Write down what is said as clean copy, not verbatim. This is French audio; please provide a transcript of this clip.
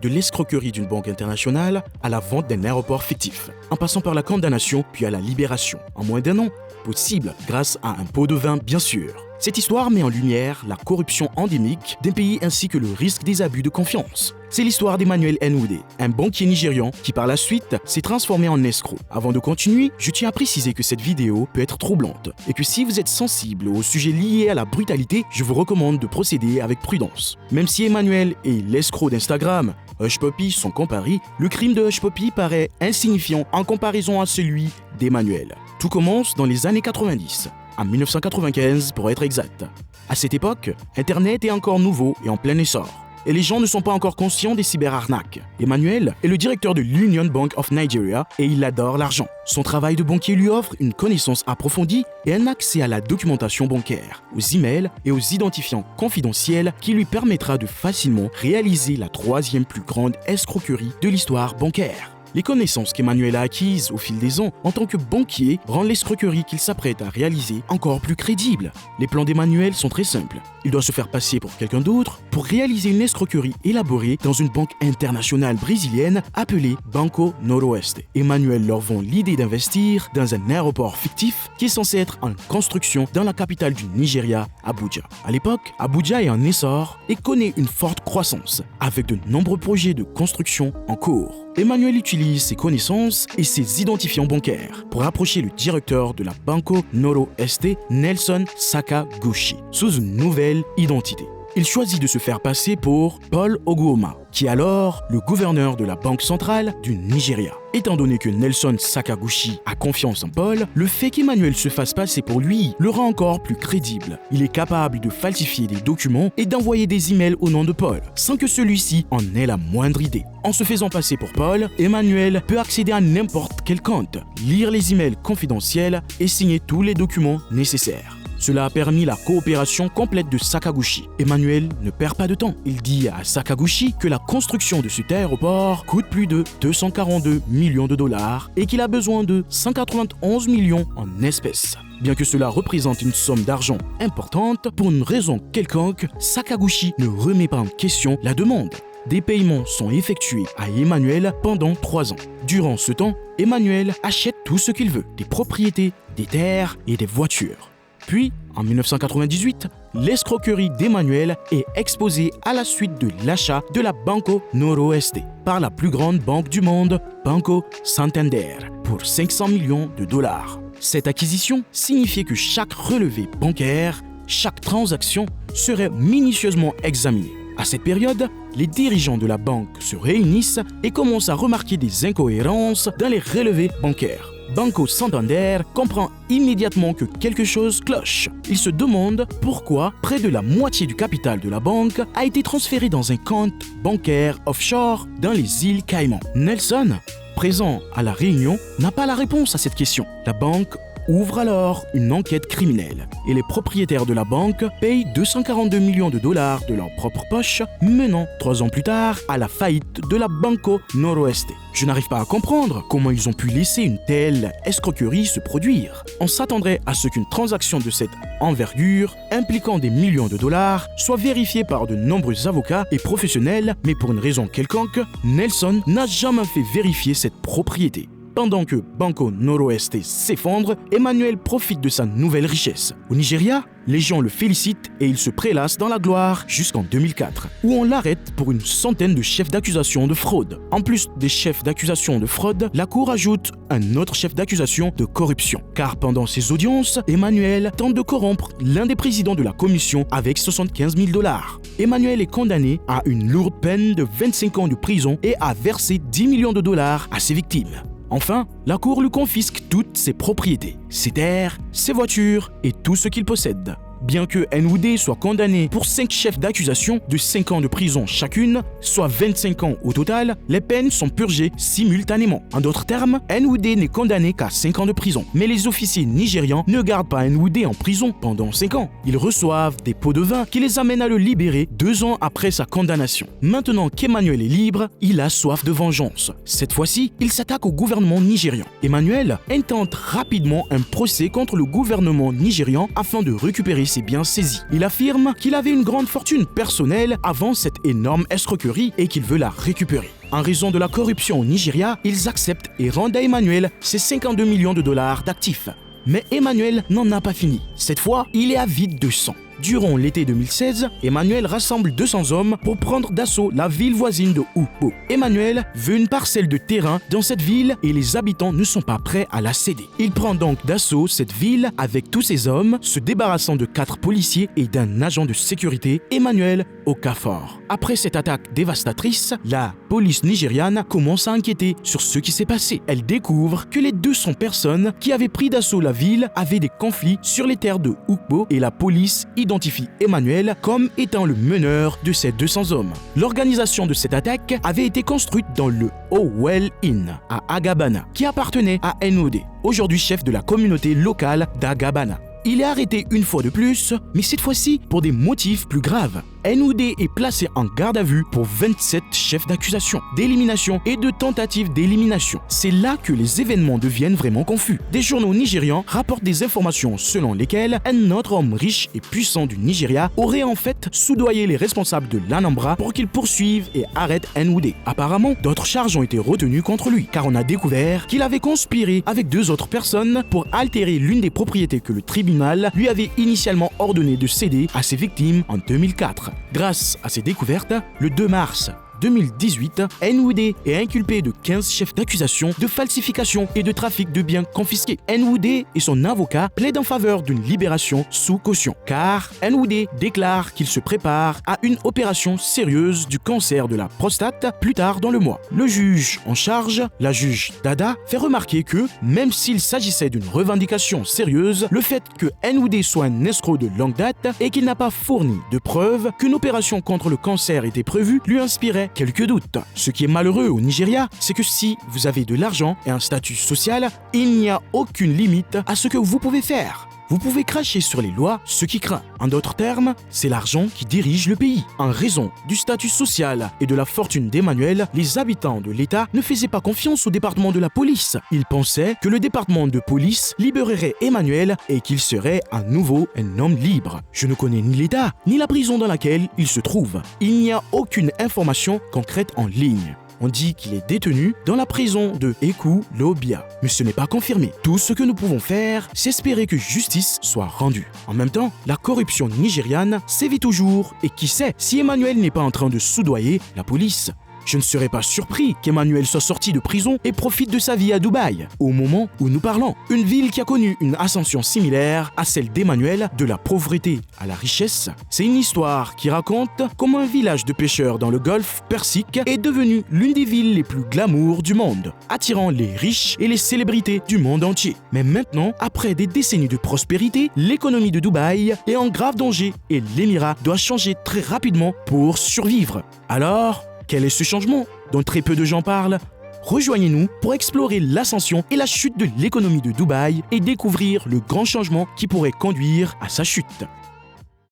de l'escroquerie d'une banque internationale à la vente d'un aéroport fictif, en passant par la condamnation puis à la libération, en moins d'1 an, possible grâce à un pot de vin bien sûr. Cette histoire met en lumière la corruption endémique d'un pays ainsi que le risque des abus de confiance. C'est l'histoire d'Emmanuel Nwude, un banquier nigérian qui par la suite s'est transformé en escroc. Avant de continuer, je tiens à préciser que cette vidéo peut être troublante et que si vous êtes sensible aux sujets liés à la brutalité, je vous recommande de procéder avec prudence. Même si Emmanuel et l'escroc d'Instagram, Hushpuppi, sont comparés, le crime de Hushpuppi paraît insignifiant en comparaison à celui d'Emmanuel. Tout commence dans les années 90. En 1995 pour être exact. À cette époque, Internet est encore nouveau et en plein essor. Et les gens ne sont pas encore conscients des cyberarnaques. Emmanuel est le directeur de l'Union Bank of Nigeria et il adore l'argent. Son travail de banquier lui offre une connaissance approfondie et un accès à la documentation bancaire, aux emails et aux identifiants confidentiels qui lui permettra de facilement réaliser la 3e plus grande escroquerie de l'histoire bancaire. Les connaissances qu'Emmanuel a acquises au fil des ans en tant que banquier rendent l'escroquerie qu'il s'apprête à réaliser encore plus crédible. Les plans d'Emmanuel sont très simples. Il doit se faire passer pour quelqu'un d'autre pour réaliser une escroquerie élaborée dans une banque internationale brésilienne appelée Banco Noroeste. Emmanuel leur vend l'idée d'investir dans un aéroport fictif qui est censé être en construction dans la capitale du Nigeria, Abuja. À l'époque, Abuja est en essor et connaît une forte croissance, avec de nombreux projets de construction en cours. Emmanuel utilise ses connaissances et ses identifiants bancaires pour approcher le directeur de la Banco Noroeste, Nelson Sakaguchi, sous une nouvelle identité. Il choisit de se faire passer pour Paul Oguoma, qui est alors le gouverneur de la Banque centrale du Nigeria. Étant donné que Nelson Sakaguchi a confiance en Paul, le fait qu'Emmanuel se fasse passer pour lui le rend encore plus crédible. Il est capable de falsifier des documents et d'envoyer des emails au nom de Paul, sans que celui-ci en ait la moindre idée. En se faisant passer pour Paul, Emmanuel peut accéder à n'importe quel compte, lire les emails confidentiels et signer tous les documents nécessaires. Cela a permis la coopération complète de Sakaguchi. Emmanuel ne perd pas de temps. Il dit à Sakaguchi que la construction de cet aéroport coûte plus de 242 millions de dollars et qu'il a besoin de 191 millions en espèces. Bien que cela représente une somme d'argent importante, pour une raison quelconque, Sakaguchi ne remet pas en question la demande. Des paiements sont effectués à Emmanuel pendant 3 ans. Durant ce temps, Emmanuel achète tout ce qu'il veut, des propriétés, des terres et des voitures. Puis, en 1998, l'escroquerie d'Emmanuel est exposée à la suite de l'achat de la Banco Noroeste par la plus grande banque du monde, Banco Santander, pour 500 millions de dollars. Cette acquisition signifiait que chaque relevé bancaire, chaque transaction serait minutieusement examinée. À cette période, les dirigeants de la banque se réunissent et commencent à remarquer des incohérences dans les relevés bancaires. Banco Santander comprend immédiatement que quelque chose cloche. Il se demande pourquoi près de la moitié du capital de la banque a été transféré dans un compte bancaire offshore dans les îles Caïmans. Nelson, présent à la réunion, n'a pas la réponse à cette question. La banque ouvre alors une enquête criminelle et les propriétaires de la banque payent 242 millions de dollars de leur propre poche, menant 3 ans plus tard à la faillite de la Banco Noroeste. Je n'arrive pas à comprendre comment ils ont pu laisser une telle escroquerie se produire. On s'attendrait à ce qu'une transaction de cette envergure, impliquant des millions de dollars, soit vérifiée par de nombreux avocats et professionnels, mais pour une raison quelconque, Nelson n'a jamais fait vérifier cette propriété. Pendant que Banco Noroeste s'effondre, Emmanuel profite de sa nouvelle richesse. Au Nigeria, les gens le félicitent et il se prélasse dans la gloire jusqu'en 2004, où on l'arrête pour une centaine de chefs d'accusation de fraude. En plus des chefs d'accusation de fraude, la cour ajoute un autre chef d'accusation de corruption. Car pendant ses audiences, Emmanuel tente de corrompre l'un des présidents de la commission avec 75 000 dollars. Emmanuel est condamné à une lourde peine de 25 ans de prison et a versé 10 millions de dollars à ses victimes. Enfin, la cour lui confisque toutes ses propriétés, ses terres, ses voitures et tout ce qu'il possède. Bien que Nwude soit condamné pour 5 chefs d'accusation de 5 ans de prison chacune, soit 25 ans au total, les peines sont purgées simultanément. En d'autres termes, Nwude n'est condamné qu'à 5 ans de prison. Mais les officiers nigérians ne gardent pas Nwude en prison pendant 5 ans. Ils reçoivent des pots de vin qui les amènent à le libérer 2 ans après sa condamnation. Maintenant qu'Emmanuel est libre, il a soif de vengeance. Cette fois-ci, il s'attaque au gouvernement nigérian. Emmanuel intente rapidement un procès contre le gouvernement nigérian afin de récupérer police est bien saisi. Il affirme qu'il avait une grande fortune personnelle avant cette énorme escroquerie et qu'il veut la récupérer. En raison de la corruption au Nigeria, ils acceptent et rendent à Emmanuel ses 52 millions de dollars d'actifs. Mais Emmanuel n'en a pas fini. Cette fois, il est avide de sang. Durant l'été 2016, Emmanuel rassemble 200 hommes pour prendre d'assaut la ville voisine de Ukpo. Emmanuel veut une parcelle de terrain dans cette ville et les habitants ne sont pas prêts à la céder. Il prend donc d'assaut cette ville avec tous ses hommes, se débarrassant de 4 policiers et d'un agent de sécurité, Emmanuel Okafor. Après cette attaque dévastatrice, la police nigériane commence à enquêter sur ce qui s'est passé. Elle découvre que les 200 personnes qui avaient pris d'assaut la ville avaient des conflits sur les terres de Ukpo et la police identifie Emmanuel comme étant le meneur de ces 200 hommes. L'organisation de cette attaque avait été construite dans le Owell Inn à Agabana, qui appartenait à NOD, aujourd'hui chef de la communauté locale d'Agabana. Il est arrêté une fois de plus, mais cette fois-ci pour des motifs plus graves. NOD est placé en garde à vue pour 27 chefs d'accusation, d'élimination et de tentatives d'élimination. C'est là que les événements deviennent vraiment confus. Des journaux nigérians rapportent des informations selon lesquelles un autre homme riche et puissant du Nigeria aurait en fait soudoyé les responsables de l'Anambra pour qu'ils poursuivent et arrêtent NOD. Apparemment, d'autres charges ont été retenues contre lui, car on a découvert qu'il avait conspiré avec 2 autres personnes pour altérer l'une des propriétés que le tribunal lui avait initialement ordonné de céder à ses victimes en 2004. Grâce à ces découvertes, le 2 mars 2018, NOD est inculpé de 15 chefs d'accusation de falsification et de trafic de biens confisqués. NOD et son avocat plaident en faveur d'une libération sous caution, car NOD déclare qu'il se prépare à une opération sérieuse du cancer de la prostate plus tard dans le mois. Le juge en charge, la juge Dada, fait remarquer que, même s'il s'agissait d'une revendication sérieuse, le fait que NOD soit un escroc de longue date et qu'il n'a pas fourni de preuves qu'une opération contre le cancer était prévue lui inspirait quelques doutes. Ce qui est malheureux au Nigeria, c'est que si vous avez de l'argent et un statut social, il n'y a aucune limite à ce que vous pouvez faire. Vous pouvez cracher sur les lois ce qui craint. En d'autres termes, c'est l'argent qui dirige le pays. En raison du statut social et de la fortune d'Emmanuel, les habitants de l'État ne faisaient pas confiance au département de la police. Ils pensaient que le département de police libérerait Emmanuel et qu'il serait à nouveau un homme libre. Je ne connais ni l'État, ni la prison dans laquelle il se trouve. Il n'y a aucune information concrète en ligne. On dit qu'il est détenu dans la prison de Eku-Lobia, mais ce n'est pas confirmé. Tout ce que nous pouvons faire, c'est espérer que justice soit rendue. En même temps, la corruption nigériane sévit toujours, et qui sait si Emmanuel n'est pas en train de soudoyer la police. Je ne serais pas surpris qu'Emmanuel soit sorti de prison et profite de sa vie à Dubaï, au moment où nous parlons. Une ville qui a connu une ascension similaire à celle d'Emmanuel, de la pauvreté à la richesse. C'est une histoire qui raconte comment un village de pêcheurs dans le golfe Persique est devenu l'une des villes les plus glamour du monde, attirant les riches et les célébrités du monde entier. Mais maintenant, après des décennies de prospérité, l'économie de Dubaï est en grave danger et l'Émirat doit changer très rapidement pour survivre. Alors, quel est ce changement dont très peu de gens parlent? Rejoignez-nous pour explorer l'ascension et la chute de l'économie de Dubaï et découvrir le grand changement qui pourrait conduire à sa chute.